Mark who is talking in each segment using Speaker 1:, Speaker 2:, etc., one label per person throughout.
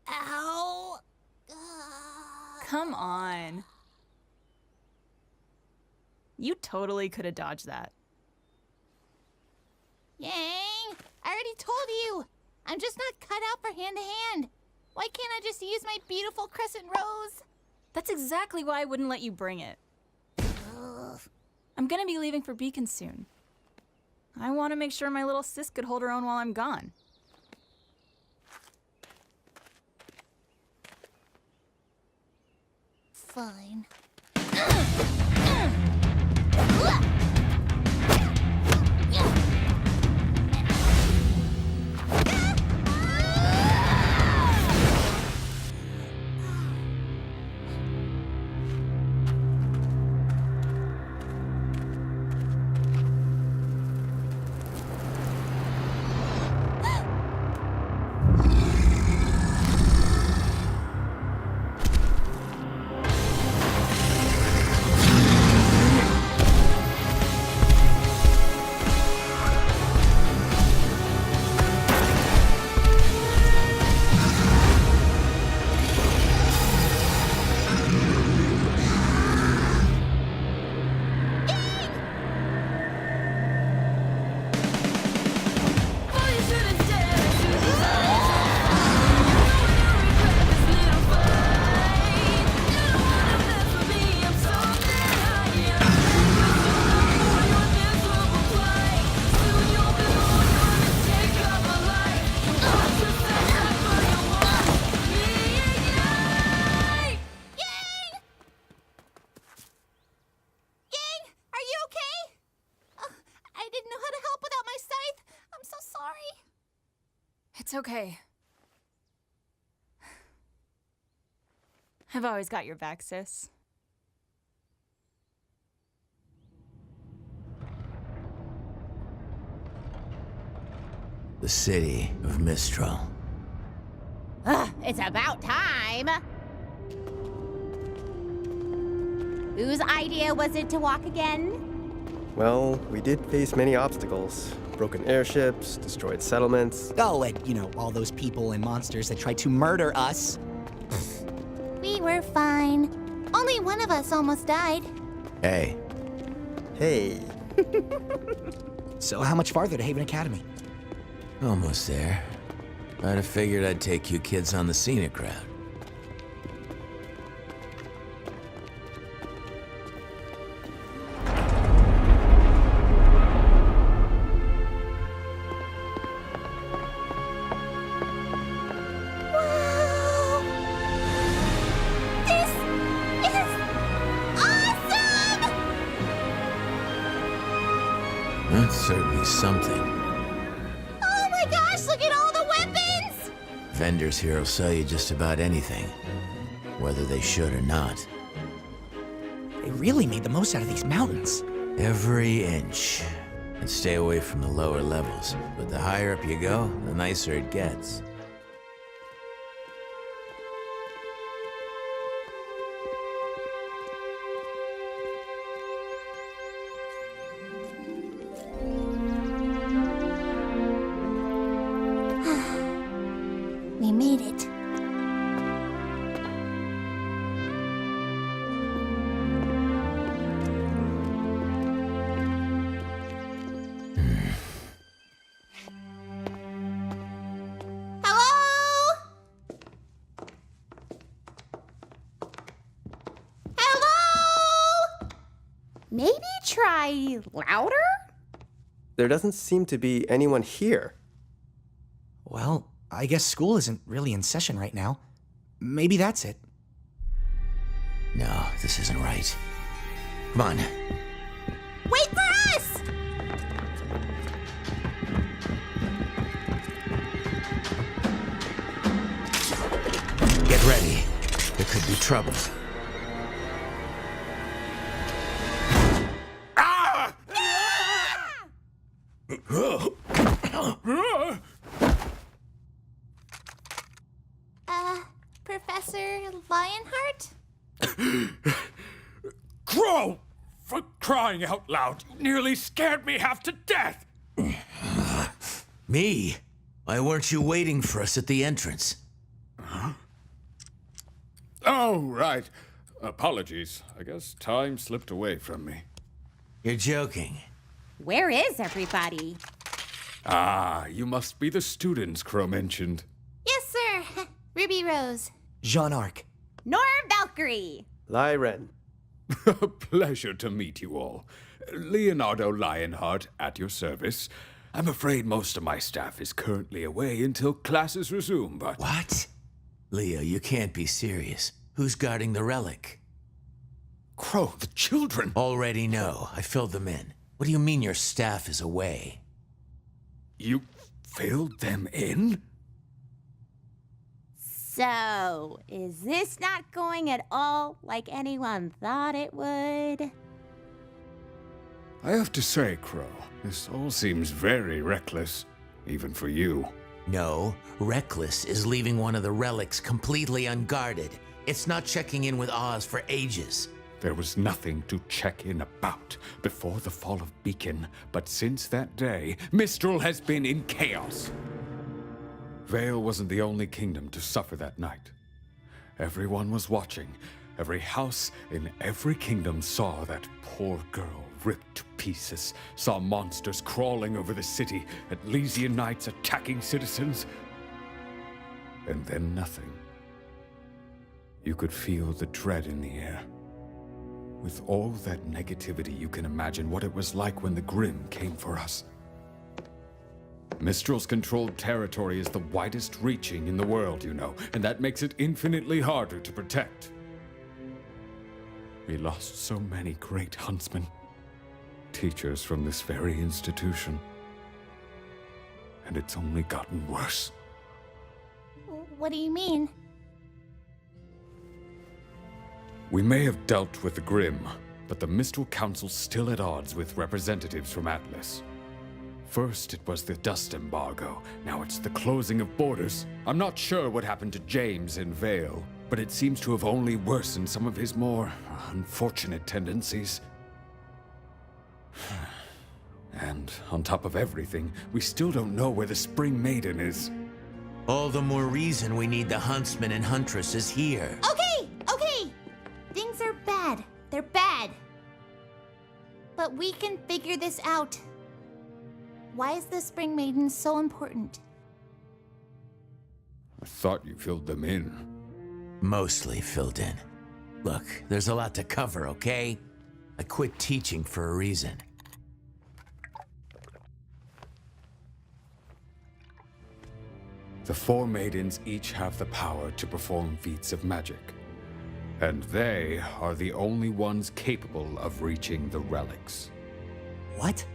Speaker 1: Ow.
Speaker 2: Come on. You totally could have dodged that.
Speaker 1: Yang, I already told you. I'm just not cut out for hand-to-hand. Why can't I just use my beautiful crescent rose?
Speaker 2: That's exactly why I wouldn't let you bring it.
Speaker 1: Ugh.
Speaker 2: I'm gonna be leaving for Beacon soon. I want to make sure my little sis could hold her own while I'm gone.
Speaker 1: Fine.
Speaker 2: It's okay. I've always got your back, sis.
Speaker 3: The city of Mistral.
Speaker 1: It's about time. Whose idea was it to walk again?
Speaker 4: Well, we did face many obstacles. Broken airships, destroyed settlements.
Speaker 5: Oh, and, you know, all those people and monsters that tried to murder us.
Speaker 1: We were fine. Only one of us almost died.
Speaker 3: Hey.
Speaker 4: Hey.
Speaker 5: So how much farther to Haven Academy?
Speaker 3: Almost there. I'd have figured I'd take you kids on the scenic route. That's certainly something.
Speaker 1: Oh my gosh, look at all the weapons!
Speaker 3: Vendors here will sell you just about anything, whether they should or not.
Speaker 5: They really made the most out of these mountains.
Speaker 3: Every inch. And stay away from the lower levels. But the higher up you go, the nicer it gets.
Speaker 1: We made it. Hello? Hello? Maybe try louder?
Speaker 4: There doesn't seem to be anyone here.
Speaker 5: Well, I guess school isn't really in session right now. Maybe that's it.
Speaker 3: No, this isn't right. Come on.
Speaker 1: Wait for us!
Speaker 3: Get ready. There could be trouble.
Speaker 1: Professor Lionheart?
Speaker 6: Crow! For crying out loud, you nearly scared me half to death!
Speaker 3: Me? Why weren't you waiting for us at the entrance?
Speaker 6: Oh, right. Apologies. I guess time slipped away from me.
Speaker 3: You're joking.
Speaker 7: Where is everybody?
Speaker 6: Ah, you must be the students Crow mentioned.
Speaker 1: Yes, sir. Ruby Rose.
Speaker 5: Jean Arc.
Speaker 7: Nor Valkyrie.
Speaker 4: Lyren.
Speaker 6: A pleasure to meet you all. Leonardo Lionheart at your service. I'm afraid most of my staff is currently away until classes resume, but...
Speaker 3: What? Leo, you can't be serious. Who's guarding the relic?
Speaker 6: Crow, the children!
Speaker 3: Already know. I filled them in. What do you mean your staff is away?
Speaker 6: You filled them in?
Speaker 7: So, is this not going at all like anyone thought it would?
Speaker 6: I have to say, Crow, this all seems very reckless, even for you.
Speaker 3: No, reckless is leaving one of the relics completely unguarded. It's not checking in with Oz for ages.
Speaker 6: There was nothing to check in about before the fall of Beacon, but since that day, Mistral has been in chaos. Vale wasn't the only kingdom to suffer that night. Everyone was watching. Every house in every kingdom saw that poor girl ripped to pieces, saw monsters crawling over the city, Atlesian knights attacking citizens, and then nothing. You could feel the dread in the air. With all that negativity, you can imagine what it was like when the Grimm came for us. Mistral's controlled territory is the widest reaching in the world, you know, and that makes it infinitely harder to protect. We lost so many great huntsmen, teachers from this very institution. And it's only gotten worse.
Speaker 1: What do you mean?
Speaker 6: We may have dealt with the Grimm, but the Mistral Council's still at odds with representatives from Atlas. First, it was the dust embargo. Now it's the closing of borders. I'm not sure what happened to James in Vale, but it seems to have only worsened some of his more unfortunate tendencies. And on top of everything, we still don't know where the Spring Maiden is.
Speaker 3: All the more reason we need the huntsmen and huntresses here.
Speaker 1: Okay, okay. Things are bad. They're bad. But we can figure this out. Why is the Spring Maiden so important?
Speaker 6: I thought you filled them in.
Speaker 3: Mostly filled in. Look, there's a lot to cover, okay? I quit teaching for a reason.
Speaker 6: The four maidens each have the power to perform feats of magic. And they are the only ones capable of reaching the relics.
Speaker 5: What?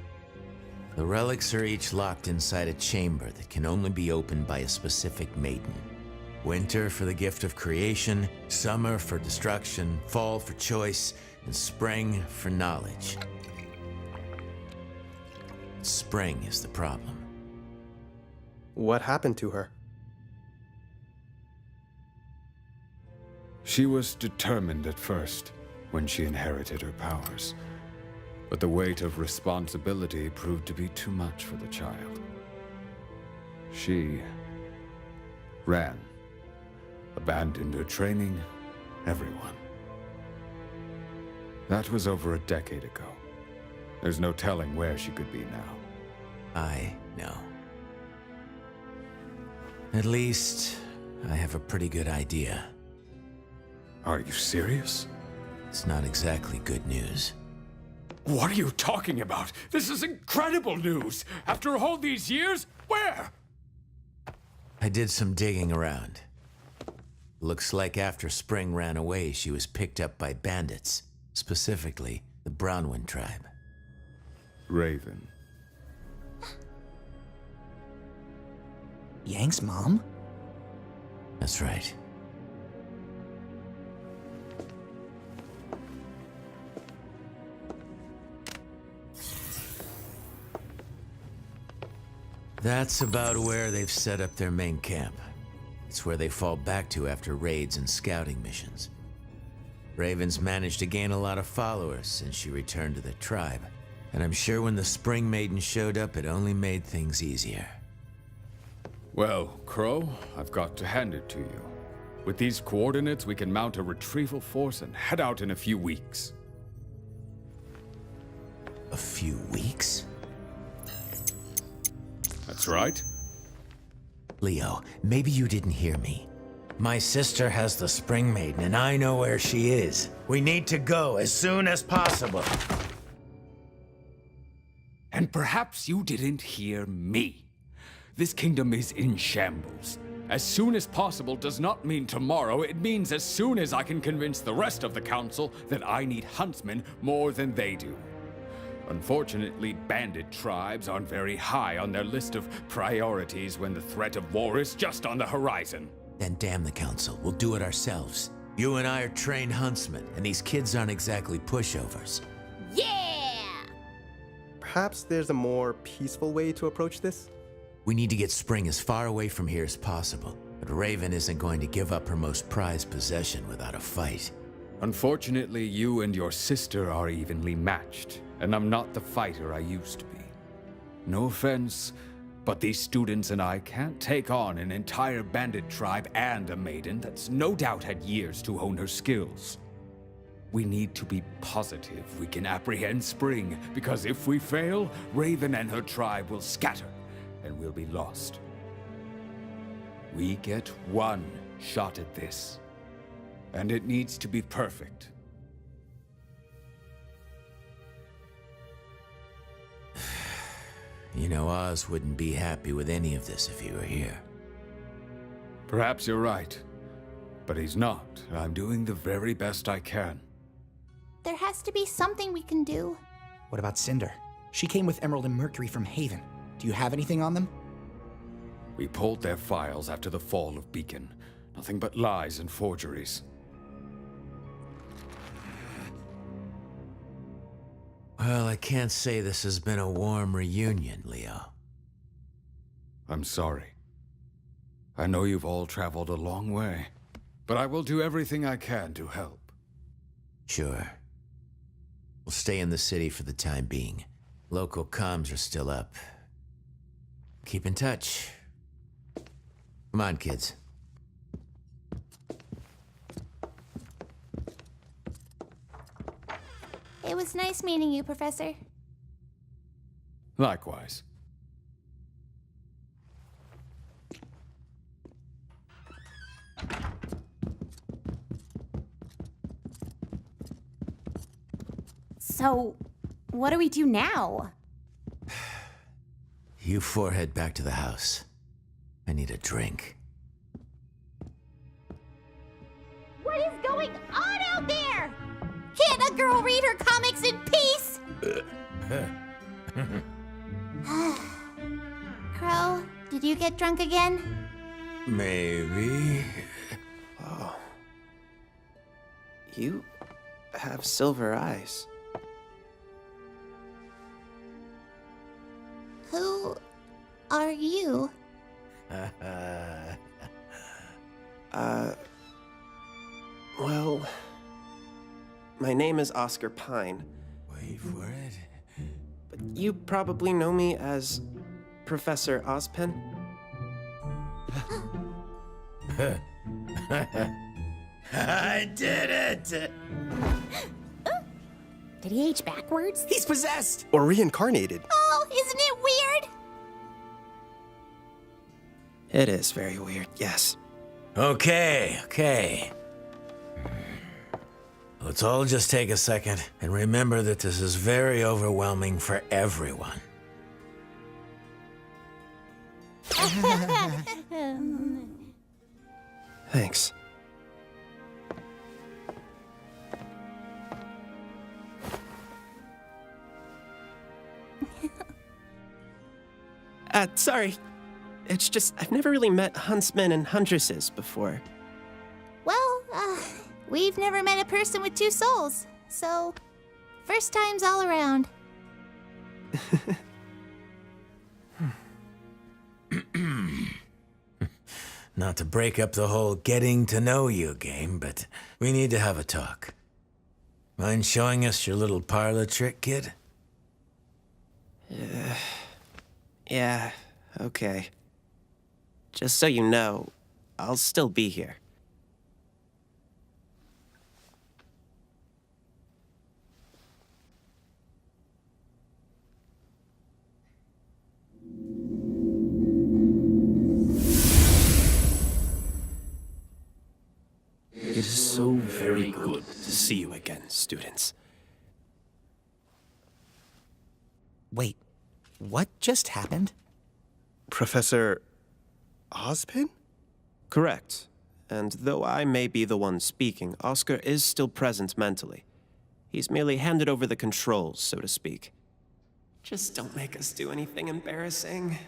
Speaker 3: The relics are each locked inside a chamber that can only be opened by a specific maiden. Winter for the gift of creation, summer for destruction, fall for choice, and spring for knowledge. Spring is the problem.
Speaker 4: What happened to her?
Speaker 6: She was determined at first, when she inherited her powers. But the weight of responsibility proved to be too much for the child. She ran, abandoned her training, everyone. That was over a decade ago. There's no telling where she could be now.
Speaker 3: I know. At least, I have a pretty good idea.
Speaker 6: Are you serious?
Speaker 3: It's not exactly good news.
Speaker 6: What are you talking about? This is incredible news! After all these years, where?
Speaker 3: I did some digging around. Looks like after Spring ran away, she was picked up by bandits, specifically the Brownwind tribe.
Speaker 6: Raven.
Speaker 5: Yang's mom?
Speaker 3: That's right. That's about where they've set up their main camp. It's where they fall back to after raids and scouting missions. Raven's managed to gain a lot of followers since she returned to the tribe. And I'm sure when the Spring Maiden showed up, it only made things easier.
Speaker 6: Well, Crow, I've got to hand it to you. With these coordinates, we can mount a retrieval force and head out in a few weeks.
Speaker 3: A few weeks?
Speaker 6: That's right.
Speaker 3: Leo, maybe you didn't hear me. My sister has the Spring Maiden, and I know where she is. We need to go as soon as possible.
Speaker 6: And perhaps you didn't hear me. This kingdom is in shambles. As soon as possible does not mean tomorrow. It means as soon as I can convince the rest of the council that I need huntsmen more than they do. Unfortunately, bandit tribes aren't very high on their list of priorities when the threat of war is just on the horizon.
Speaker 3: Then damn the council. We'll do it ourselves. You and I are trained huntsmen, and these kids aren't exactly pushovers.
Speaker 7: Yeah!
Speaker 4: Perhaps there's a more peaceful way to approach this?
Speaker 3: We need to get Spring as far away from here as possible, but Raven isn't going to give up her most prized possession without a fight.
Speaker 6: Unfortunately, you and your sister are evenly matched, and I'm not the fighter I used to be. No offense, but these students and I can't take on an entire bandit tribe and a maiden that's no doubt had years to hone her skills. We need to be positive we can apprehend Spring, because if we fail, Raven and her tribe will scatter, and we'll be lost. We get one shot at this, and it needs to be perfect.
Speaker 3: You know, Oz wouldn't be happy with any of this if he were here.
Speaker 6: Perhaps you're right, but he's not. I'm doing the very best I can.
Speaker 1: There has to be something we can do.
Speaker 5: What about Cinder? She came with Emerald and Mercury from Haven. Do you have anything on them?
Speaker 6: We pulled their files after the fall of Beacon. Nothing but lies and forgeries.
Speaker 3: Well, I can't say this has been a warm reunion, Leo.
Speaker 6: I'm sorry. I know you've all traveled a long way, but I will do everything I can to help.
Speaker 3: Sure. We'll stay in the city for the time being. Local comms are still up. Keep in touch. Come on, kids.
Speaker 1: It was nice meeting you, Professor.
Speaker 6: Likewise.
Speaker 7: So, what do we do now?
Speaker 3: You four head back to the house. I need a drink.
Speaker 1: What is going on out there? Can't a girl read her comics in peace? Crow, did you get drunk again?
Speaker 3: Maybe.
Speaker 8: Oh. You have silver eyes.
Speaker 1: Who are you?
Speaker 8: Well, my name is Oscar Pine,
Speaker 3: Wait for it.
Speaker 8: but you probably know me as Professor Ozpen.
Speaker 3: I did it!
Speaker 7: Did he age backwards?
Speaker 5: He's possessed!
Speaker 4: Or reincarnated?
Speaker 1: Oh, isn't it weird?
Speaker 8: It is very weird, yes.
Speaker 3: Okay. Let's all just take a second and remember that this is very overwhelming for everyone.
Speaker 8: Thanks. Sorry. It's just, I've never really met huntsmen and huntresses before.
Speaker 1: Well, we've never met a person with two souls, so first times all around.
Speaker 3: Not to break up the whole getting to know you game, but we need to have a talk. Mind showing us your little parlor trick, kid?
Speaker 8: Yeah, okay. Just so you know, I'll still be here. It is so very good to see you again, students.
Speaker 5: Wait, what just happened?
Speaker 4: Professor Ozpin?
Speaker 8: Correct. And though I may be the one speaking, Oscar is still present mentally. He's merely handed over the controls, so to speak. Just don't make us do anything embarrassing.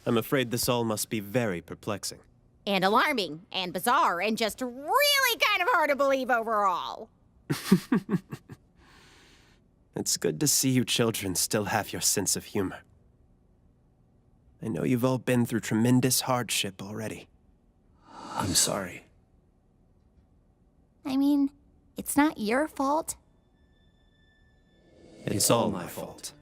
Speaker 8: I'm afraid this all must be very perplexing.
Speaker 7: And alarming, and bizarre, and just really kind of hard to believe overall.
Speaker 8: It's good to see you children still have your sense of humor. I know you've all been through tremendous hardship already. I'm sorry.
Speaker 1: I mean, it's not your fault.
Speaker 8: It's all my fault.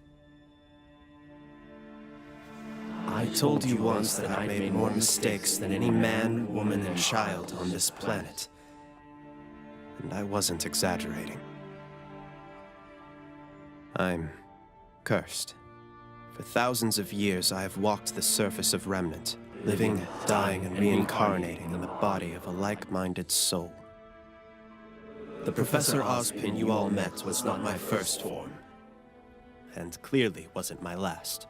Speaker 8: I told you once that I made more mistakes than any man, woman, and child on this planet. And I wasn't exaggerating. I'm cursed. For thousands of years, I have walked the surface of Remnant, living, dying, and reincarnating in the body of a like-minded soul. The Professor Ozpin you all met was not my first form, and clearly wasn't my last.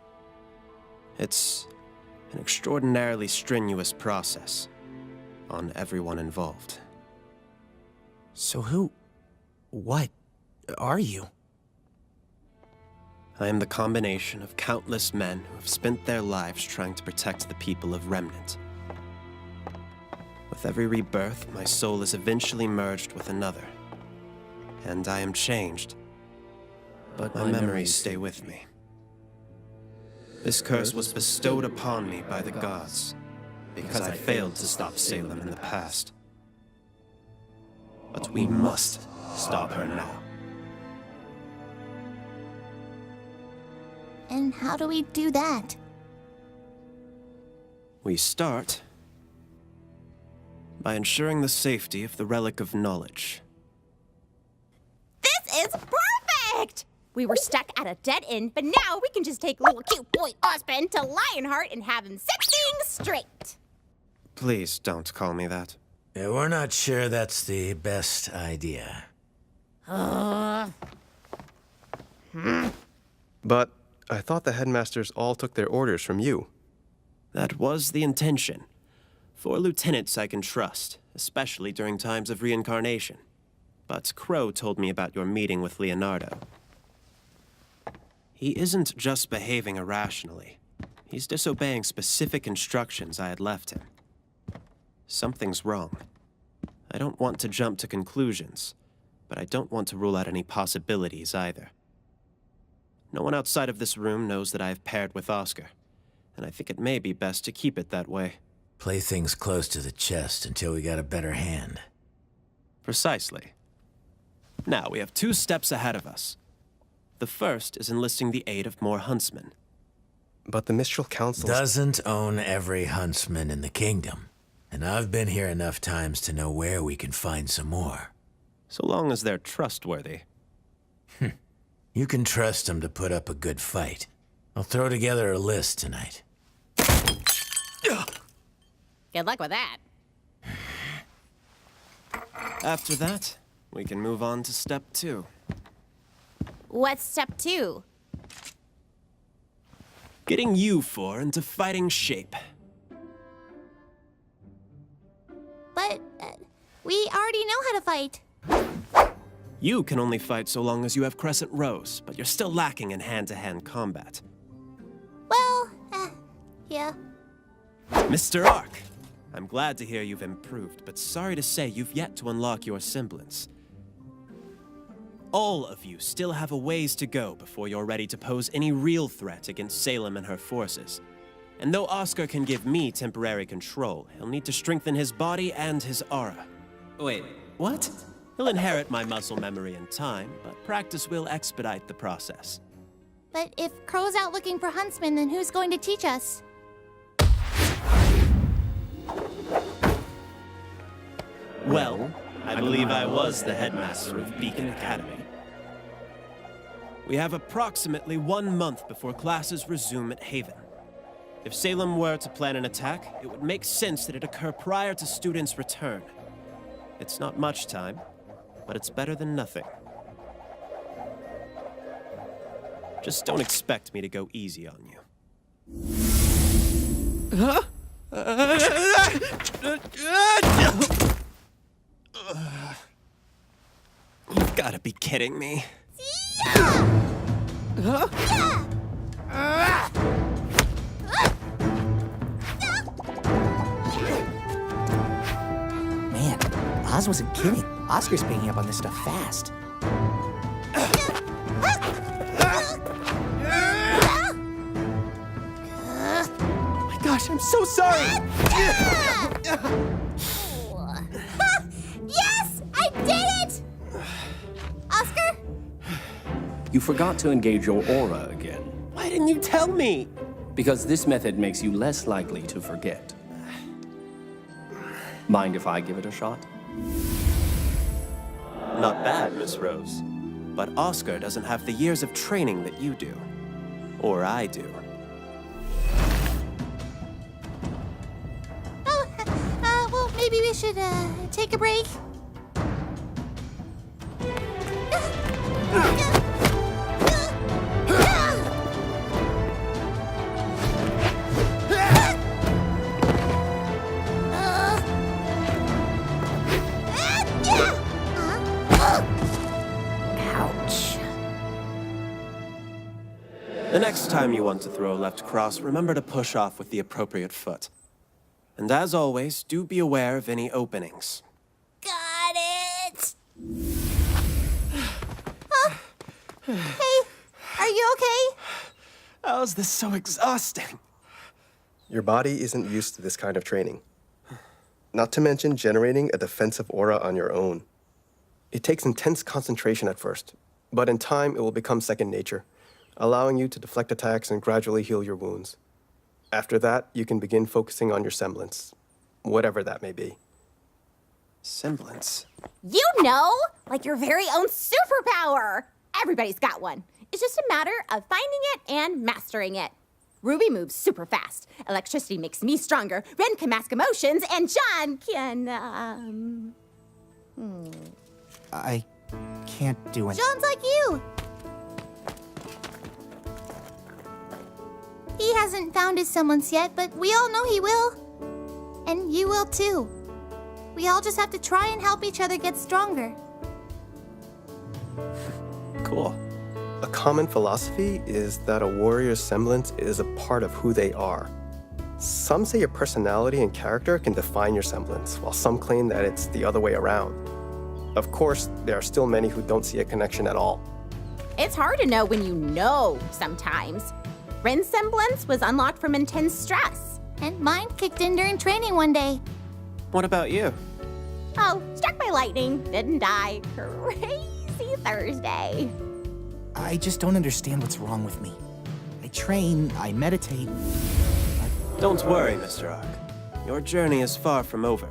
Speaker 8: It's an extraordinarily strenuous process on everyone involved.
Speaker 5: So what are you?
Speaker 8: I am the combination of countless men who have spent their lives trying to protect the people of Remnant. With every rebirth, my soul is eventually merged with another, and I am changed, but my memories stay with me. This curse was bestowed upon me by the gods, because I failed to stop Salem in the past. But we must stop her now.
Speaker 1: And how do we do that?
Speaker 8: We start by ensuring the safety of the Relic of Knowledge.
Speaker 7: This is perfect! We were stuck at a dead end, but now we can just take little cute boy Ozpin to Lionheart and have him set things straight.
Speaker 8: Please don't call me that.
Speaker 3: Yeah, we're not sure that's the best idea.
Speaker 4: But I thought the headmasters all took their orders from you.
Speaker 8: That was the intention. 4 lieutenants I can trust, especially during times of reincarnation. But Crow told me about your meeting with Leonardo. He isn't just behaving irrationally. He's disobeying specific instructions I had left him. Something's wrong. I don't want to jump to conclusions, but I don't want to rule out any possibilities either. No one outside of this room knows that I have paired with Oscar, and I think it may be best to keep it that way.
Speaker 3: Play things close to the chest until we got a better hand.
Speaker 8: Precisely. Now, we have 2 steps ahead of us. The first is enlisting the aid of more huntsmen.
Speaker 4: But the Mistral Council
Speaker 3: Doesn't own every huntsman in the kingdom, and I've been here enough times to know where we can find some more.
Speaker 8: So long as they're trustworthy.
Speaker 3: You can trust them to put up a good fight. I'll throw together a list tonight.
Speaker 7: Good luck with that.
Speaker 8: After that, we can move on to step 2.
Speaker 7: What's step 2?
Speaker 8: Getting you 4 into fighting shape.
Speaker 1: But we already know how to fight.
Speaker 8: You can only fight so long as you have Crescent Rose, but you're still lacking in hand-to-hand combat.
Speaker 1: Well, yeah.
Speaker 8: Mr. Ark, I'm glad to hear you've improved, but sorry to say you've yet to unlock your semblance. All of you still have a ways to go before you're ready to pose any real threat against Salem and her forces. And though Oscar can give me temporary control, he'll need to strengthen his body and his aura. Wait, what? He'll inherit my muscle memory in time, but practice will expedite the process.
Speaker 1: But if Crow's out looking for huntsmen, then who's going to teach us?
Speaker 8: Well, I believe I was the headmaster of Beacon Academy. We have approximately 1 month before classes resume at Haven. If Salem were to plan an attack, it would make sense that it occur prior to students' return. It's not much time, but it's better than nothing. Just don't expect me to go easy on you. Huh? You've got to be kidding me. Huh?
Speaker 5: Man, Oz wasn't kidding. Oscar's picking up on this stuff fast.
Speaker 8: My gosh, I'm so sorry!
Speaker 1: Yes! I did it! Oscar?
Speaker 9: You forgot to engage your aura again,
Speaker 8: Why didn't you tell me?
Speaker 9: because this method makes you less likely to forget. Mind if I give it a shot?
Speaker 8: Not bad, Miss Rose. But Oscar doesn't have the years of training that you do. Or I do.
Speaker 1: Oh, well, maybe we should, take a break.
Speaker 5: Ouch.
Speaker 8: The next time you want to throw a left cross, remember to push off with the appropriate foot. And as always, do be aware of any openings.
Speaker 1: Got it! Huh? Hey, are you okay?
Speaker 8: How is this so exhausting?
Speaker 4: Your body isn't used to this kind of training. Not to mention generating a defensive aura on your own. It takes intense concentration at first, but in time it will become second nature, allowing you to deflect attacks and gradually heal your wounds. After that, you can begin focusing on your semblance, whatever that may be.
Speaker 8: Semblance?
Speaker 7: You know, like your very own superpower. Everybody's got one. It's just a matter of finding it and mastering it. Ruby moves super fast. Electricity makes me stronger. Ren can mask emotions, and John can,
Speaker 5: I can't do it.
Speaker 1: John's like you. He hasn't found his semblance yet, but we all know he will. And you will too. We all just have to try and help each other get stronger.
Speaker 8: Cool.
Speaker 4: A common philosophy is that a warrior's semblance is a part of who they are. Some say your personality and character can define your semblance, while some claim that it's the other way around. Of course, there are still many who don't see a connection at all.
Speaker 7: It's hard to know when you know sometimes. Ren's semblance was unlocked from intense stress.
Speaker 1: And mine kicked in during training one day.
Speaker 8: What about you?
Speaker 7: Oh, struck by lightning, didn't die. Crazy Thursday.
Speaker 5: I just don't understand what's wrong with me. I train, I meditate.
Speaker 8: Don't worry, Mr. Ark. Your journey is far from over.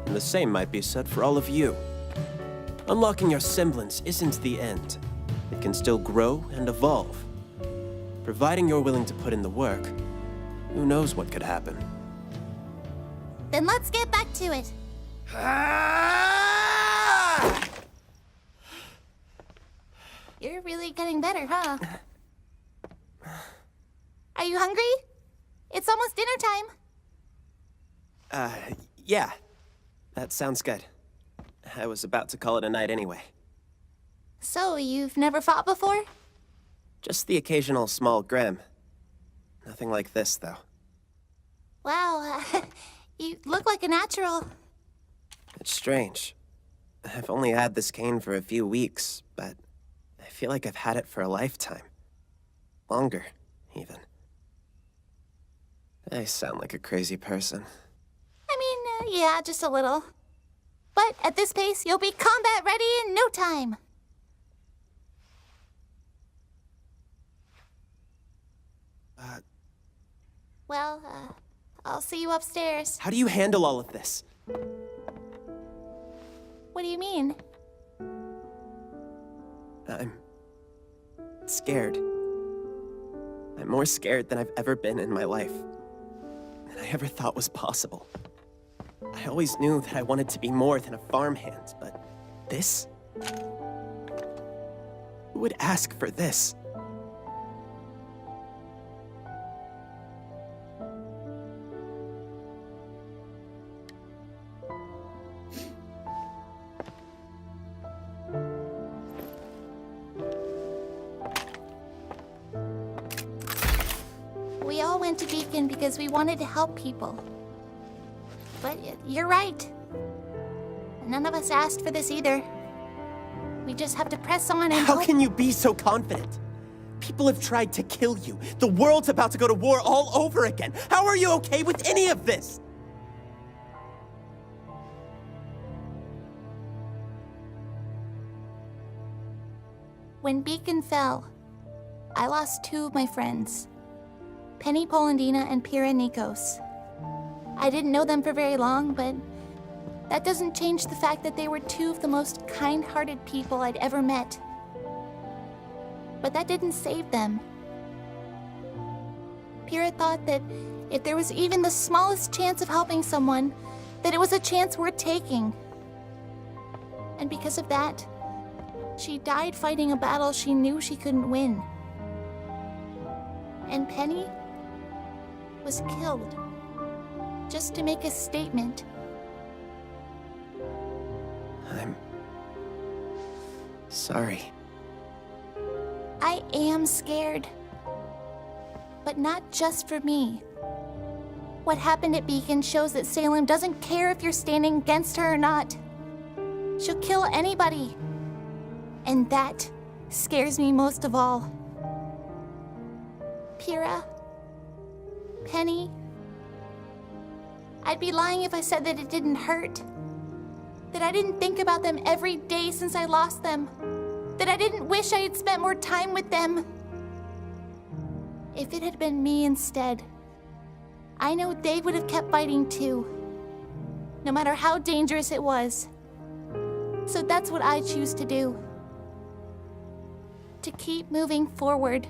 Speaker 8: And the same might be said for all of you. Unlocking your semblance isn't the end. It can still grow and evolve. Providing you're willing to put in the work, who knows what could happen.
Speaker 1: Then let's get back to it. You're really getting better, huh? Are you hungry? It's almost dinner time.
Speaker 8: Yeah. That sounds good. I was about to call it a night anyway.
Speaker 1: So, you've never fought before?
Speaker 8: Just the occasional small grim. Nothing like this, though.
Speaker 1: Wow, you look like a natural.
Speaker 8: It's strange. I've only had this cane for a few weeks, but I feel like I've had it for a lifetime. Longer, even. I sound like a crazy person.
Speaker 1: I mean, yeah, just a little. But at this pace, you'll be combat ready in no time. Well, I'll see you upstairs.
Speaker 8: How do you handle all of this?
Speaker 1: What do you mean?
Speaker 8: I'm scared. I'm more scared than I've ever been in my life. Than I ever thought was possible. I always knew that I wanted to be more than a farmhand, but this? Who would ask for this?
Speaker 1: We all went to Beacon because we wanted to help people. But you're right. None of us asked for this either. We just have to press on and
Speaker 8: How
Speaker 1: hope.
Speaker 8: can you be so confident? People have tried to kill you. The world's about to go to war all over again. How are you okay with any of this?
Speaker 1: When Beacon fell, I lost two of my friends, Penny Polandina and Pira Nikos. I didn't know them for very long, but that doesn't change the fact that they were two of the most kind-hearted people I'd ever met. But that didn't save them. Pira thought that if there was even the smallest chance of helping someone, that it was a chance worth taking. And because of that, she died fighting a battle she knew she couldn't win. And Penny was killed just to make a statement.
Speaker 8: I'm sorry.
Speaker 1: I am scared. But not just for me. What happened at Beacon shows that Salem doesn't care if you're standing against her or not. She'll kill anybody. And that scares me most of all. Pira, Penny, I'd be lying if I said that it didn't hurt. That I didn't think about them every day since I lost them. That I didn't wish I had spent more time with them. If it had been me instead, I know they would have kept fighting too. No matter how dangerous it was. So that's what I choose to do. To keep moving forward.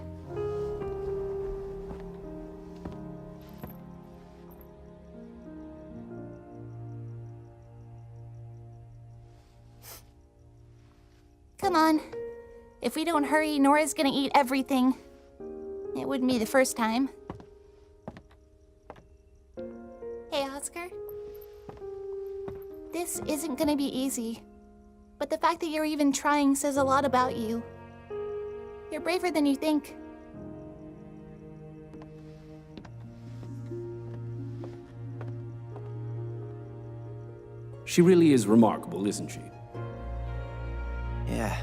Speaker 1: Come on. If we don't hurry, Nora's gonna eat everything. It wouldn't be the first time. Hey, Oscar. This isn't gonna be easy. But the fact that you're even trying says a lot about you. You're braver than you think.
Speaker 9: She really is remarkable, isn't she?
Speaker 8: Yeah.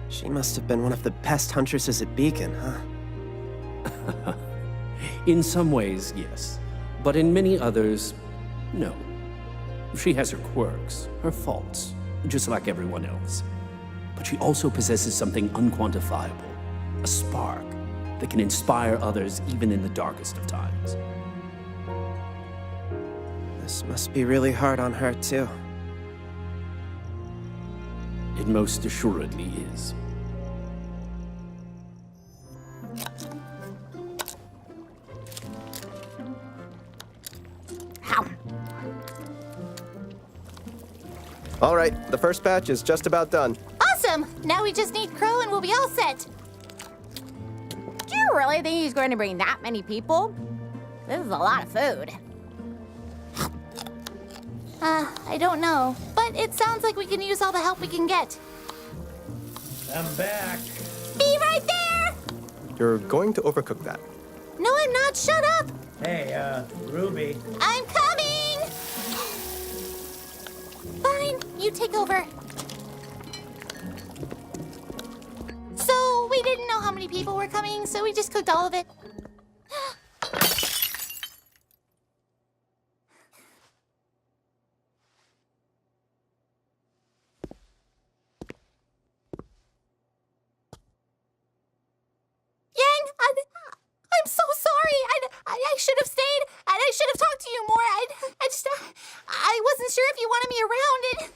Speaker 8: She must have been one of the best huntresses at Beacon, huh?
Speaker 9: In some ways, yes. But in many others, no. She has her quirks, her faults, just like everyone else. But she also possesses something unquantifiable, a spark that can inspire others even in the darkest of times.
Speaker 8: This must be really hard on her, too.
Speaker 9: It most assuredly is.
Speaker 4: All right, the first batch is just about done.
Speaker 1: Awesome! Now we just need Crow and we'll be all set.
Speaker 7: Do you really think he's going to bring that many people? This is a lot of food.
Speaker 1: I don't know. But it sounds like we can use all the help we can get.
Speaker 3: I'm back.
Speaker 1: Be right there!
Speaker 4: You're going to overcook that.
Speaker 1: No, I'm not. Shut up!
Speaker 3: Hey, Ruby.
Speaker 1: I'm coming! Fine, you take over. So, we didn't know how many people were coming, so we just cooked all of it. I'm so sorry. I should have stayed, and I should have talked to you more. I wasn't sure if you wanted me around it.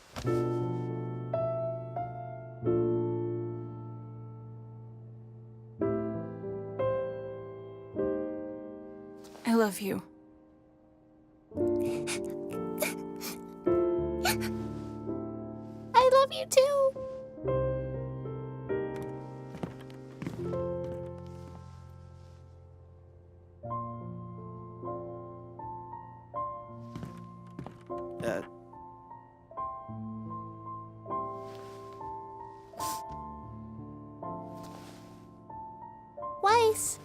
Speaker 2: I love you.
Speaker 1: I love you too. Weiss.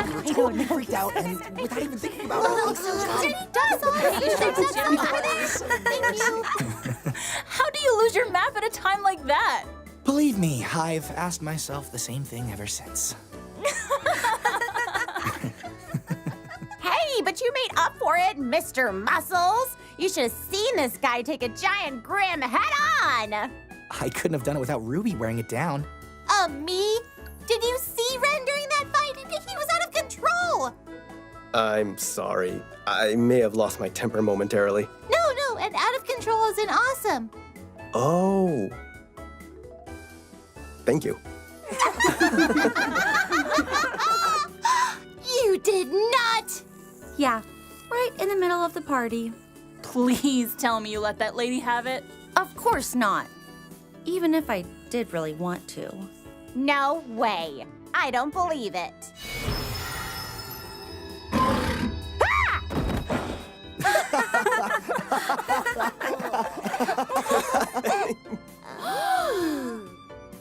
Speaker 5: You were totally freaked out and without even thinking about it.
Speaker 1: Thank you.
Speaker 2: How do you lose your map at a time like that?
Speaker 5: Believe me, I've asked myself the same thing ever since.
Speaker 7: Hey, but you made up for it, Mr. Muscles. You should have seen this guy take a giant grim head-on.
Speaker 5: I couldn't have done it without Ruby wearing it down.
Speaker 1: Me? Did you see Ren during that fight? He was out of control.
Speaker 4: I'm sorry. I may have lost my temper momentarily.
Speaker 1: No, and out of control isn't awesome.
Speaker 4: Oh. Thank you.
Speaker 1: You did not.
Speaker 10: Yeah, right in the middle of the party.
Speaker 2: Please tell me you let that lady have it.
Speaker 10: Of course not. Even if I did really want to.
Speaker 7: No way. I don't believe it.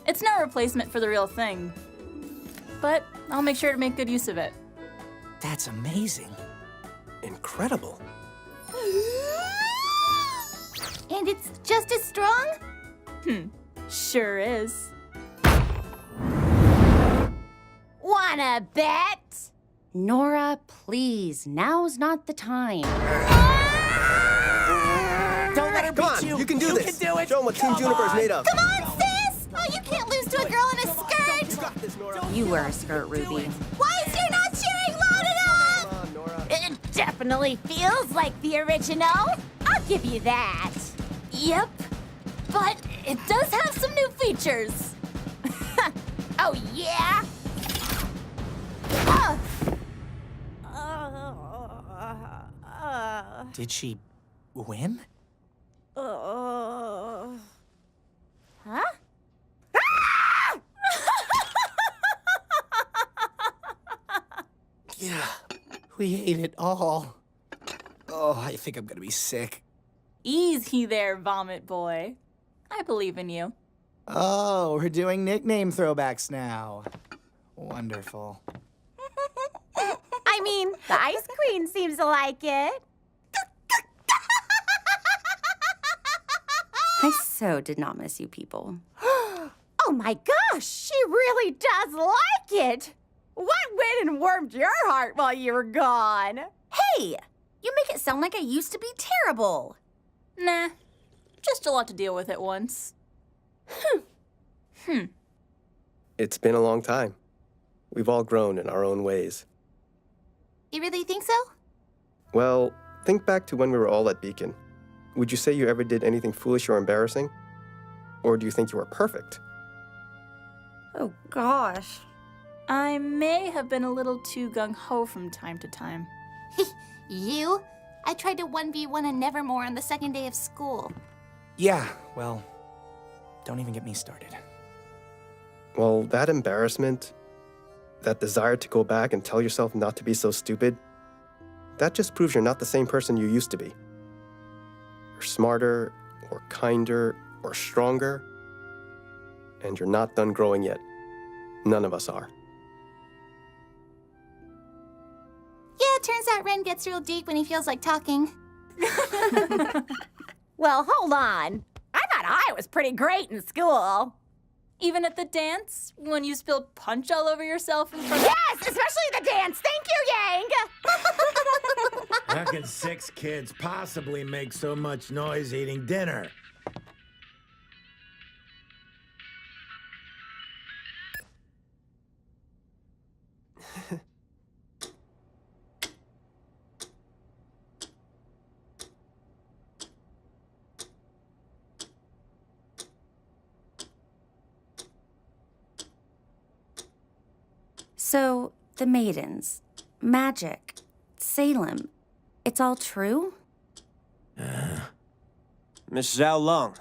Speaker 2: It's no replacement for the real thing. But I'll make sure to make good use of it.
Speaker 5: That's amazing.
Speaker 4: Incredible.
Speaker 1: And it's just as strong?
Speaker 2: Sure is.
Speaker 7: Wanna bet?
Speaker 10: Nora, please, now's not the time.
Speaker 5: Don't let her
Speaker 4: Come
Speaker 5: beat
Speaker 4: on, you can do this.
Speaker 5: You can do it.
Speaker 4: Show them what Team Juniper's made of.
Speaker 1: Come on, sis! Oh, you can't lose to a girl in a skirt!
Speaker 4: You got this, Nora.
Speaker 10: You wear a skirt, Ruby.
Speaker 1: Why is you not cheering loud enough?
Speaker 4: Come on, Nora.
Speaker 7: It definitely feels like the original. I'll give you that.
Speaker 2: Yep. But it does have some new features.
Speaker 7: Oh, yeah?
Speaker 5: Did she win?
Speaker 7: Huh?
Speaker 5: Yeah, we ate it all. Oh, I think I'm gonna be sick.
Speaker 2: Easy there, Vomit Boy. I believe in you.
Speaker 5: Oh, we're doing nickname throwbacks now. Wonderful.
Speaker 7: I mean, the Ice Queen seems to like it.
Speaker 10: I so did not miss you people.
Speaker 7: Oh my gosh, she really does like it. What went and warmed your heart while you were gone?
Speaker 10: Hey, you make it sound like I used to be terrible.
Speaker 2: Nah, just a lot to deal with at once.
Speaker 4: It's been a long time. We've all grown in our own ways.
Speaker 1: You really think so?
Speaker 4: Well, think back to when we were all at Beacon. Would you say you ever did anything foolish or embarrassing? Or do you think you were perfect?
Speaker 10: Oh, gosh.
Speaker 2: I may have been a little too gung-ho from time to time.
Speaker 1: You? I tried to 1v1 a Nevermore on the second day of school.
Speaker 5: Yeah, well, don't even get me started.
Speaker 4: Well, that embarrassment, that desire to go back and tell yourself not to be so stupid, that just proves you're not the same person you used to be. You're smarter, or kinder, or stronger, and you're not done growing yet. None of us are.
Speaker 1: Yeah, it turns out Ren gets real deep when he feels like talking.
Speaker 7: Well, hold on. I thought I was pretty great in school.
Speaker 2: Even at the dance, when you spilled punch all over yourself in front of—
Speaker 7: Yes, especially the dance. Thank you, Yang.
Speaker 3: How can 6 kids possibly make so much noise eating dinner?
Speaker 10: So, the maidens, magic, Salem, it's all true?
Speaker 8: Miss Zhao Long,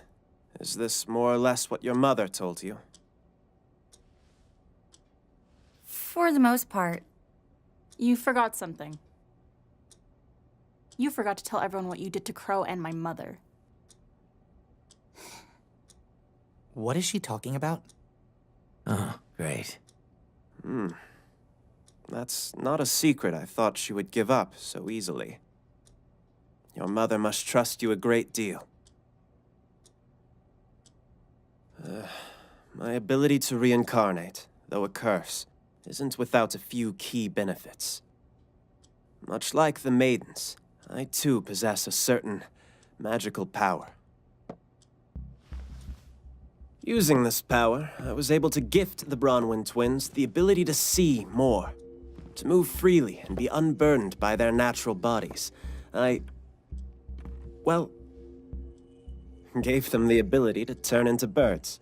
Speaker 8: is this more or less what your mother told you?
Speaker 10: For the most part.
Speaker 2: You forgot something. You forgot to tell everyone what you did to Crow and my mother.
Speaker 5: What is she talking about?
Speaker 3: Oh, great.
Speaker 8: That's not a secret I thought she would give up so easily. Your mother must trust you a great deal. My ability to reincarnate, though a curse, isn't without a few key benefits. Much like the maidens, I too possess a certain magical power. Using this power, I was able to gift the Bronwyn twins the ability to see more, to move freely and be unburdened by their natural bodies. Well, gave them the ability to turn into birds.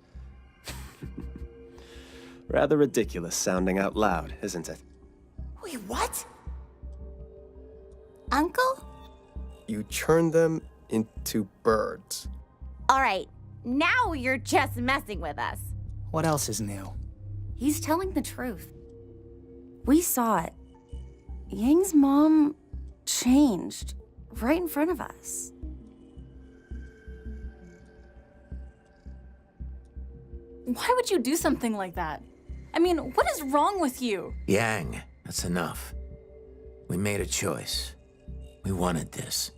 Speaker 8: Rather ridiculous sounding out loud, isn't it?
Speaker 1: Wait, what? Uncle?
Speaker 4: You turn them into birds.
Speaker 7: All right, now you're just messing with us.
Speaker 5: What else is new?
Speaker 10: He's telling the truth. We saw it. Yang's mom changed right in front of us.
Speaker 2: Why would you do something like that? I mean, what is wrong with you?
Speaker 3: Yang, that's enough. We made a choice. We wanted this.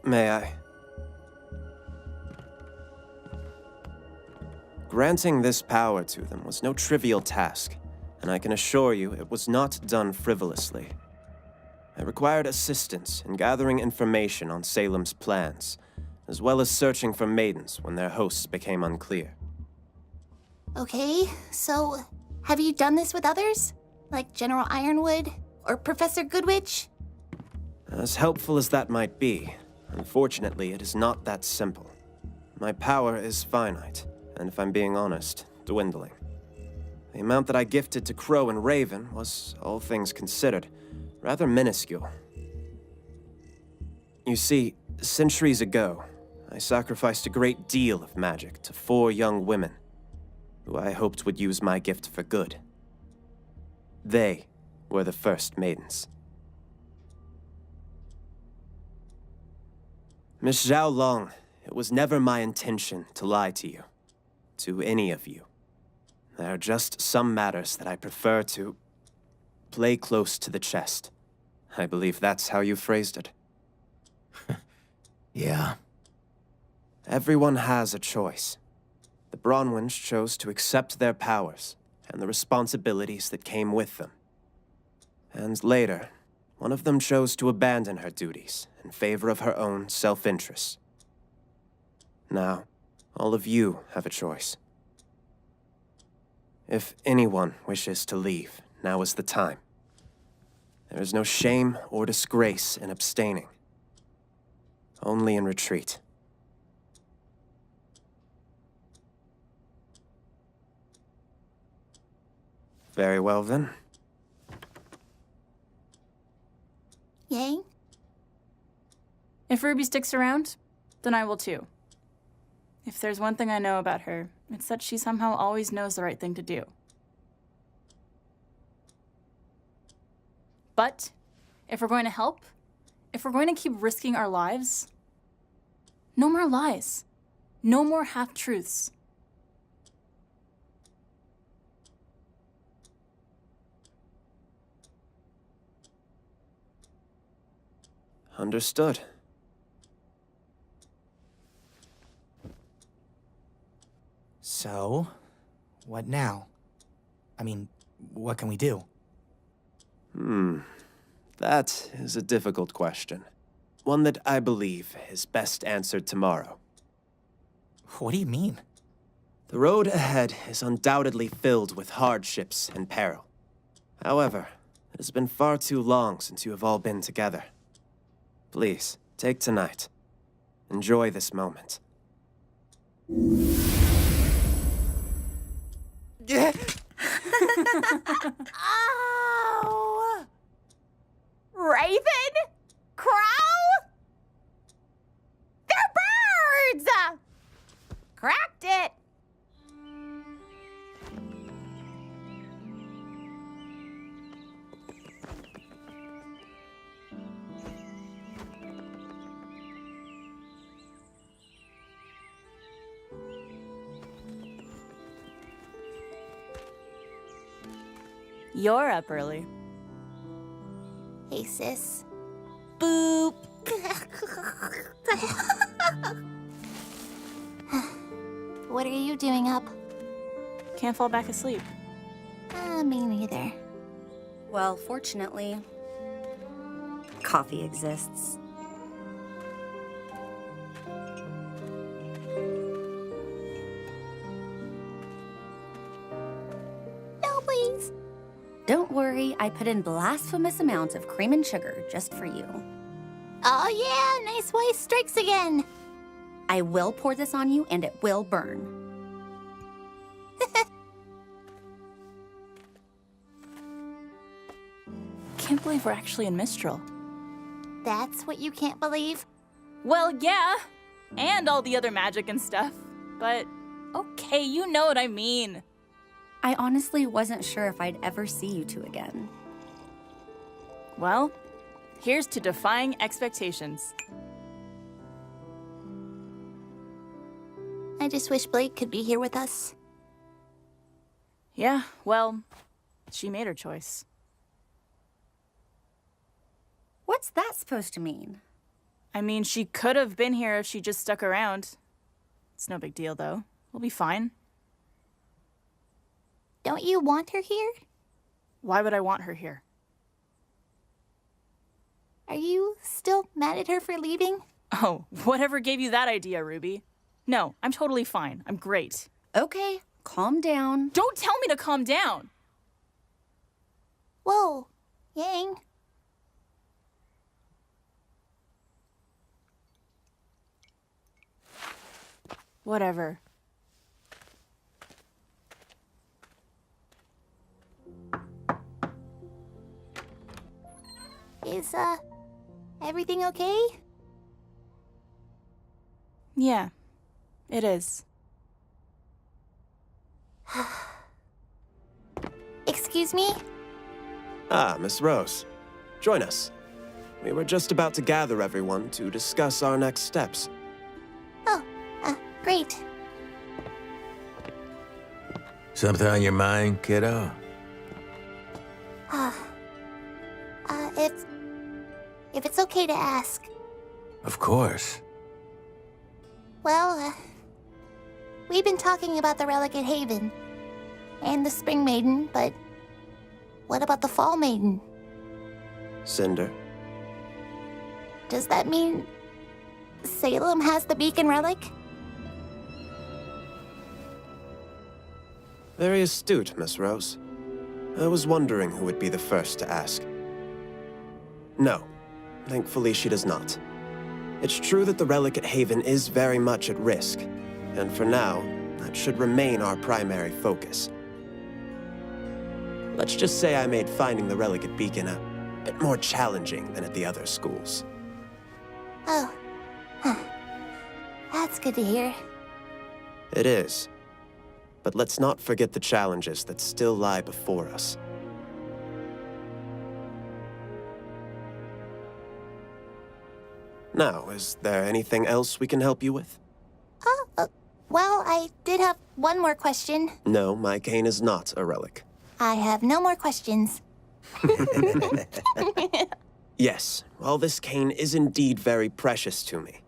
Speaker 8: May I? Granting this power to them was no trivial task, and I can assure you it was not done frivolously. I required assistance in gathering information on Salem's plans, as well as searching for maidens when their hosts became unclear.
Speaker 1: Okay, so have you done this with others? Like General Ironwood or Professor Goodwitch?
Speaker 8: As helpful as that might be, unfortunately, it is not that simple. My power is finite, and if I'm being honest, dwindling. The amount that I gifted to Crow and Raven was, all things considered, rather minuscule. You see, centuries ago, I sacrificed a great deal of magic to 4 young women, who I hoped would use my gift for good. They were the first maidens. Miss Zhao Long, it was never my intention to lie to any of you. There are just some matters that I prefer to play close to the chest. I believe that's how you phrased it.
Speaker 3: Yeah.
Speaker 8: Everyone has a choice. The Bronwyns chose to accept their powers and the responsibilities that came with them. And later, one of them chose to abandon her duties in favor of her own self-interest. Now, all of you have a choice. If anyone wishes to leave, now is the time. There is no shame or disgrace in abstaining, only in retreat. Very well, then.
Speaker 1: Yang?
Speaker 2: If Ruby sticks around, then I will too. If there's one thing I know about her, it's that she somehow always knows the right thing to do. But if we're going to help, if we're going to keep risking our lives, no more lies. No more half-truths.
Speaker 8: Understood.
Speaker 5: So, what now? I mean, what can we do?
Speaker 8: That is a difficult question. One that I believe is best answered tomorrow.
Speaker 5: What do you mean?
Speaker 8: The road ahead is undoubtedly filled with hardships and peril. However, it has been far too long since you have all been together. Please, take tonight. Enjoy this moment.
Speaker 7: Oh! Raven? Crow? They're birds! Cracked it!
Speaker 2: You're up early.
Speaker 1: Hey, sis.
Speaker 2: Boop.
Speaker 1: What are you doing up?
Speaker 2: Can't fall back asleep.
Speaker 1: Me neither.
Speaker 10: Well, fortunately, coffee exists.
Speaker 1: No, please.
Speaker 10: Don't worry, I put in blasphemous amounts of cream and sugar just for you.
Speaker 1: Oh, yeah, nice voice strikes again.
Speaker 10: I will pour this on you, and it will burn.
Speaker 2: Can't believe we're actually in Mistral.
Speaker 1: That's what you can't believe?
Speaker 2: Well, yeah. And all the other magic and stuff. But, okay, you know what I mean.
Speaker 10: I honestly wasn't sure if I'd ever see you two again.
Speaker 2: Well, here's to defying expectations.
Speaker 1: I just wish Blake could be here with us.
Speaker 2: Yeah, well, she made her choice.
Speaker 10: What's that supposed to mean?
Speaker 2: I mean, she could have been here if she just stuck around. It's no big deal, though. We'll be fine.
Speaker 1: Don't you want her here?
Speaker 2: Why would I want her here?
Speaker 1: Are you still mad at her for leaving?
Speaker 2: Oh, whatever gave you that idea, Ruby? No, I'm totally fine. I'm great.
Speaker 10: Okay, calm down.
Speaker 2: Don't tell me to calm down!
Speaker 1: Whoa, Yang.
Speaker 2: Whatever.
Speaker 1: Is, everything okay?
Speaker 2: Yeah, it is.
Speaker 1: Excuse me?
Speaker 8: Ah, Miss Rose. Join us. We were just about to gather everyone to discuss our next steps.
Speaker 1: Oh, great.
Speaker 3: Something on your mind, kiddo?
Speaker 1: If it's okay to ask.
Speaker 3: Of course.
Speaker 1: Well, we've been talking about the Relic at Haven. And the Spring Maiden, but what about the Fall Maiden?
Speaker 8: Cinder.
Speaker 1: Does that mean Salem has the Beacon Relic?
Speaker 8: Very astute, Miss Rose. I was wondering who would be the first to ask. No, thankfully she does not. It's true that the Relic at Haven is very much at risk, and for now, that should remain our primary focus. Let's just say I made finding the Relic at Beacon a bit more challenging than at the other schools.
Speaker 1: Oh, that's good to hear.
Speaker 8: It is. But let's not forget the challenges that still lie before us. Now, is there anything else we can help you with?
Speaker 1: Well, I did have one more question.
Speaker 8: No, my cane is not a relic.
Speaker 1: I have no more questions.
Speaker 8: Yes, while this cane is indeed very precious to me,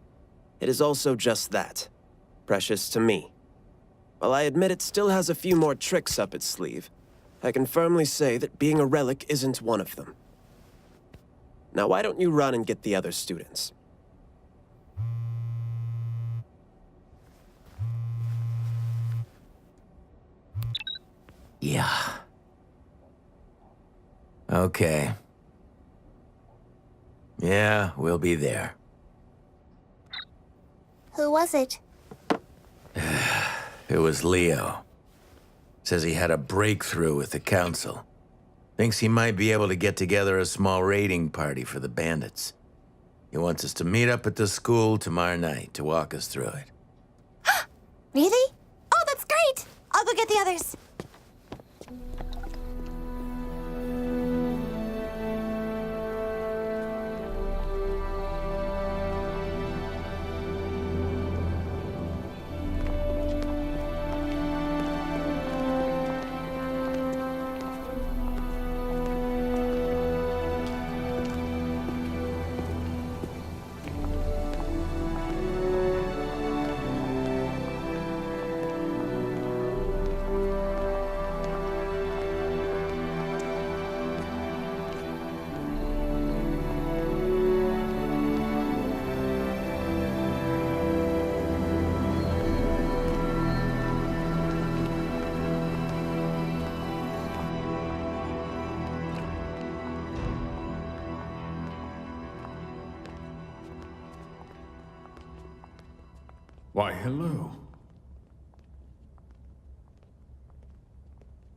Speaker 8: it is also just that, precious to me. While I admit it still has a few more tricks up its sleeve, I can firmly say that being a relic isn't one of them. Now why don't you run and get the other students?
Speaker 3: Yeah. Okay. Yeah, we'll be there.
Speaker 1: Who was it?
Speaker 3: It was Leo. Says he had a breakthrough with the council. Thinks he might be able to get together a small raiding party for the bandits. He wants us to meet up at the school tomorrow night to walk us through it.
Speaker 1: Really? Oh, that's great! I'll go get the others.
Speaker 6: Why, hello.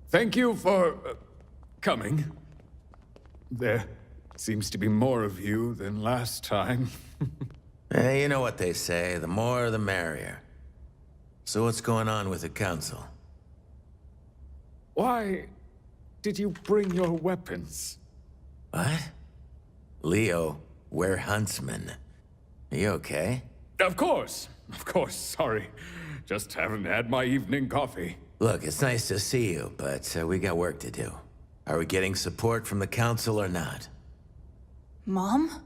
Speaker 6: Thank you for coming. There seems to be more of you than last time.
Speaker 3: Hey, you know what they say, the more the merrier. So what's going on with the council?
Speaker 6: Why did you bring your weapons?
Speaker 3: What? Leo, we're huntsmen. Are you okay?
Speaker 6: Of course, sorry. Just haven't had my evening coffee.
Speaker 3: Look, it's nice to see you, but we got work to do. Are we getting support from the council or not?
Speaker 2: Mom?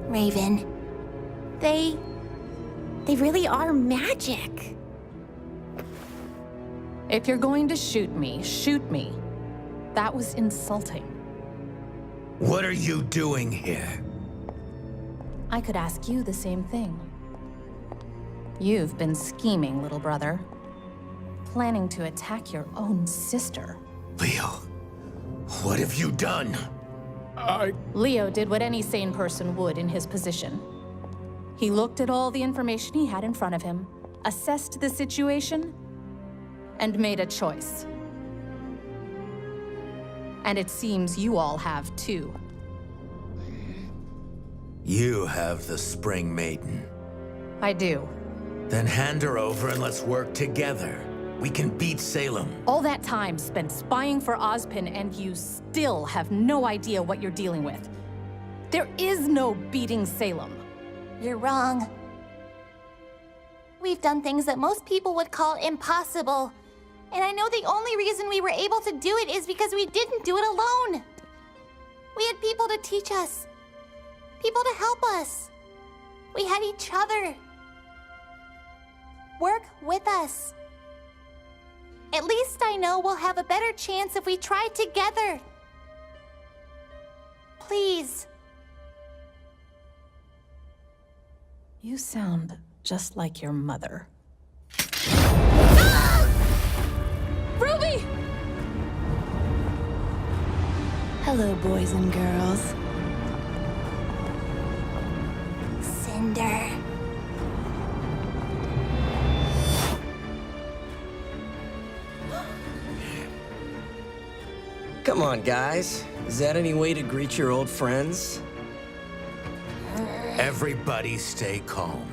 Speaker 1: Raven. They
Speaker 7: really are magic.
Speaker 11: If you're going to shoot me, shoot me. That was insulting.
Speaker 3: What are you doing here?
Speaker 11: I could ask you the same thing. You've been scheming, little brother. Planning to attack your own sister.
Speaker 3: Leo, what have you done?
Speaker 11: Leo did what any sane person would in his position. He looked at all the information he had in front of him, assessed the situation, and made a choice. And it seems you all have too.
Speaker 3: You have the Spring Maiden.
Speaker 11: I do.
Speaker 3: Then hand her over and let's work together. We can beat Salem.
Speaker 11: All that time spent spying for Ozpin and you still have no idea what you're dealing with. There is no beating Salem.
Speaker 1: You're wrong. We've done things that most people would call impossible. And I know the only reason we were able to do it is because we didn't do it alone. We had people to teach us. People to help us. We had each other. Work with us. At least I know we'll have a better chance if we try together. Please.
Speaker 11: You sound just like your mother. Ruby!
Speaker 10: Hello, boys and girls.
Speaker 1: Cinder.
Speaker 12: Come on, guys. Is that any way to greet your old friends?
Speaker 3: Everybody stay calm.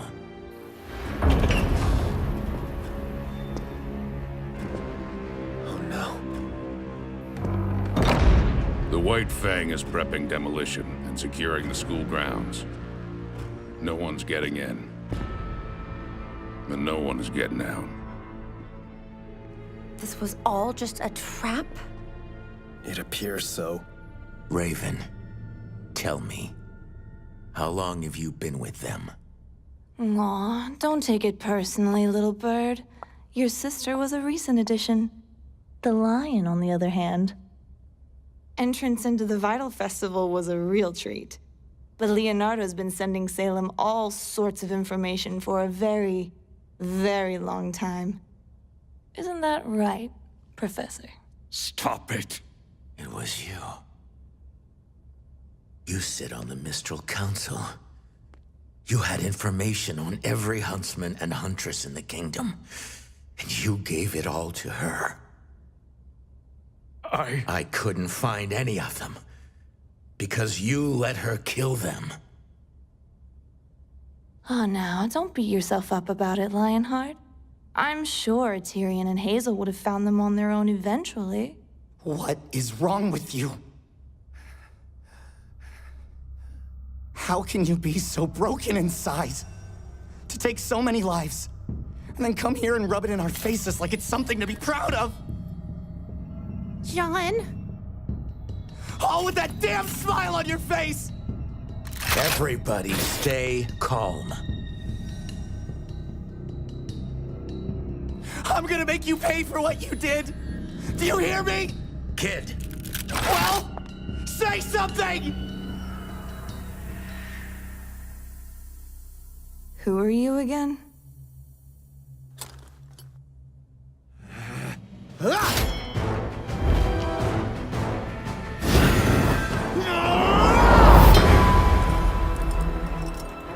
Speaker 8: Oh no.
Speaker 13: The White Fang is prepping demolition and securing the school grounds. No one's getting in. And no one is getting out.
Speaker 10: This was all just a trap?
Speaker 4: It appears so.
Speaker 3: Raven, tell me, how long have you been with them?
Speaker 14: Aw, don't take it personally, little bird. Your sister was a recent addition. The lion, on the other hand. Entrance into the Vital Festival was a real treat. But Leonardo's been sending Salem all sorts of information for a very, very long time. Isn't that right, Professor?
Speaker 6: Stop it.
Speaker 3: It was you. You sit on the Mistral Council. You had information on every huntsman and huntress in the kingdom, and you gave it all to her. I couldn't find any of them, because you let her kill them.
Speaker 14: Oh, now, don't beat yourself up about it, Lionheart. I'm sure Tyrion and Hazel would have found them on their own eventually.
Speaker 5: What is wrong with you? How can you be so broken inside? To take so many lives, and then come here and rub it in our faces like it's something to be proud of?
Speaker 7: John?
Speaker 5: All with that damn smile on your face!
Speaker 3: Everybody stay calm.
Speaker 5: I'm gonna make you pay for what you did! Do you hear me?
Speaker 3: Kid.
Speaker 5: Well, say something!
Speaker 14: Who are you again?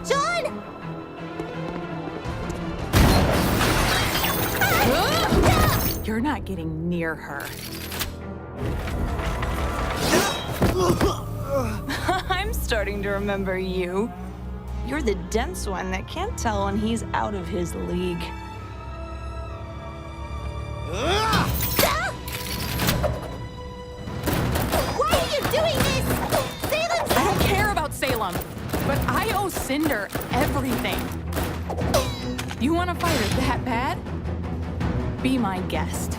Speaker 7: John!
Speaker 11: You're not getting near her.
Speaker 14: I'm starting to remember you. You're the dense one that can't tell when he's out of his league.
Speaker 7: Why are you doing this? Salem's...
Speaker 11: I don't care about Salem, but I owe Cinder everything. You want to fight her that bad? Be my guest.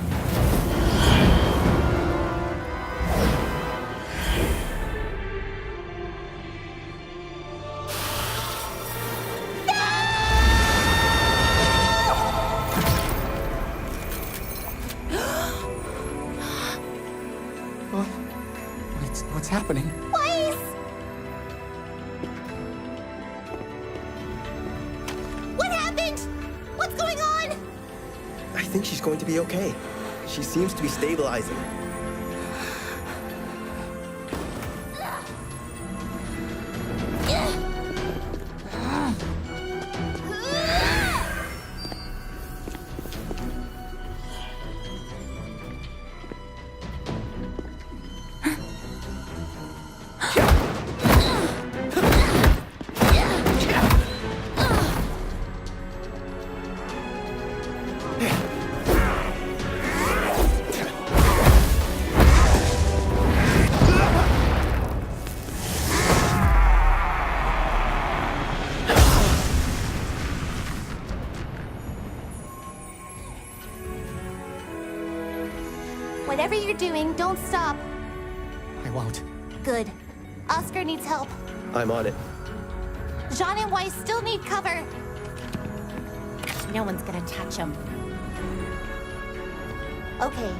Speaker 5: What's happening?
Speaker 7: Please! What happened? What's going on?
Speaker 4: I think she's going to be okay. She seems to be stabilizing.
Speaker 1: Whatever you're doing, don't stop.
Speaker 5: I won't.
Speaker 1: Good. Oscar needs help.
Speaker 4: I'm on it.
Speaker 1: Jean and Weiss still need cover.
Speaker 7: No one's gonna touch him.
Speaker 1: Okay.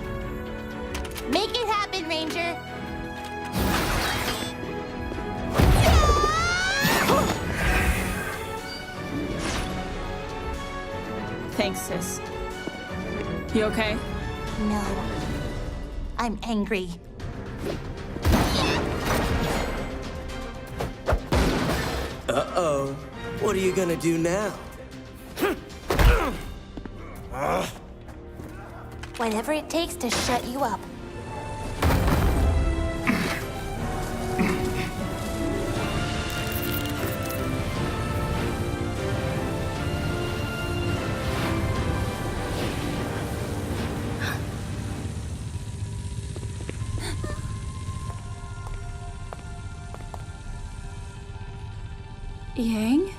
Speaker 1: Make it happen, Ranger.
Speaker 2: Thanks, sis. You okay?
Speaker 1: No. I'm angry.
Speaker 12: Uh-oh. What are you gonna do now?
Speaker 1: Whatever it takes to shut you up.
Speaker 2: Yang?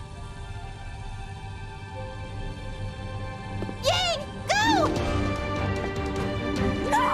Speaker 1: Yang, go! No!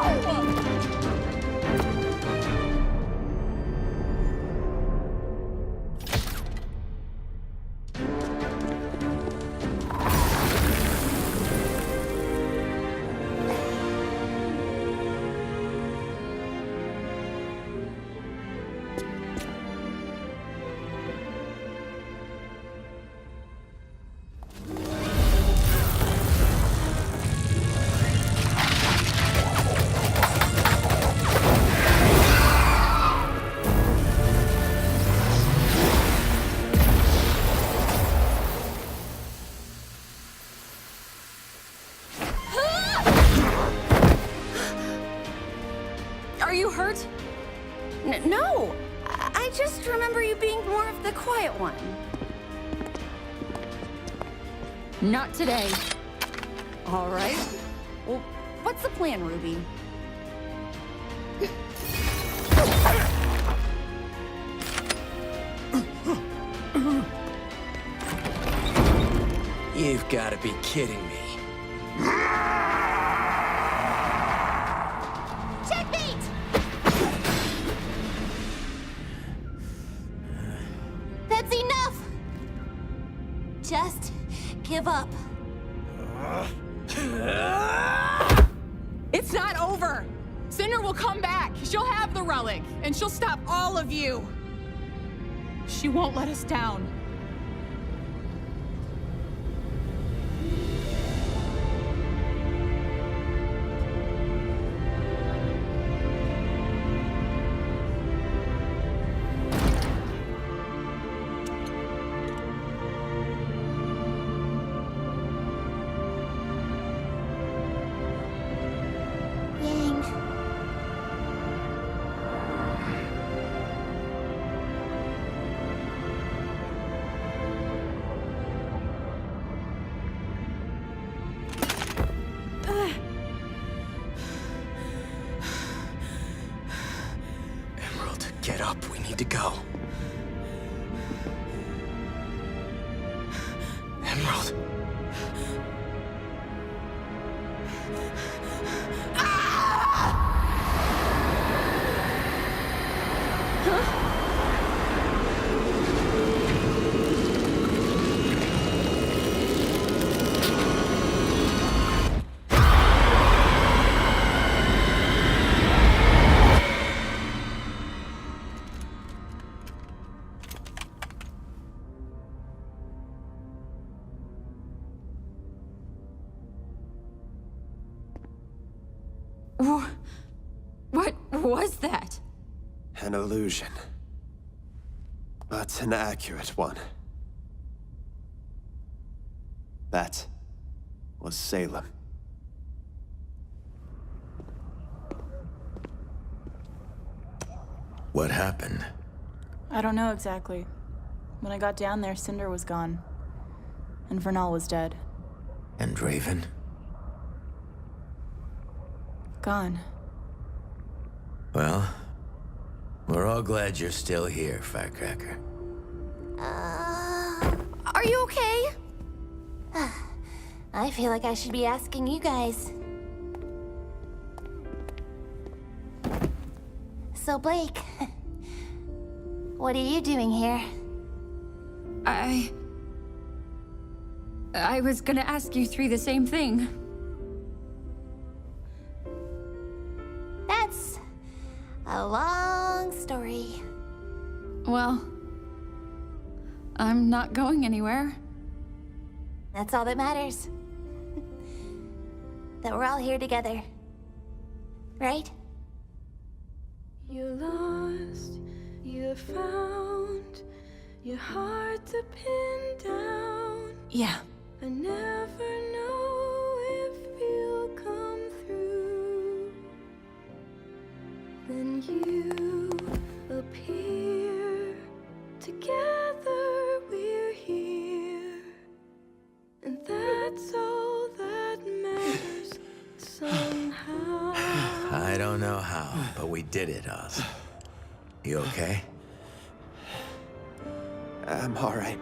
Speaker 10: No! I just remember you being more of the quiet one.
Speaker 15: Not today.
Speaker 10: All right. Well, what's the plan, Ruby?
Speaker 12: You've got to be kidding me.
Speaker 1: Checkmate! That's enough! Just give up.
Speaker 15: It's not over! Cinder will come back. She'll have the relic, and she'll stop all of you. She won't let us down.
Speaker 1: Yang.
Speaker 12: Emerald, get up. We need to go. Emerald.
Speaker 15: What was that?
Speaker 8: An illusion. But an accurate one. That was Salem.
Speaker 3: What happened?
Speaker 2: I don't know exactly. When I got down there, Cinder was gone. And Vernal was dead.
Speaker 3: And Raven?
Speaker 2: Gone.
Speaker 3: Well, we're all glad you're still here, Firecracker.
Speaker 10: Are you okay?
Speaker 1: I feel like I should be asking you guys. So, Blake, what are you doing here?
Speaker 15: I was gonna ask you three the same thing.
Speaker 1: That's a long story.
Speaker 15: Well, I'm not going anywhere.
Speaker 1: That's all that matters. That we're all here together. Right?
Speaker 16: You lost, you found, you're hard to pin down.
Speaker 10: Yeah.
Speaker 16: I never know if you'll come through. Then you appear, together we're here. And that's all that matters somehow.
Speaker 3: I don't know how, but we did it, Oz. You okay?
Speaker 8: I'm all right.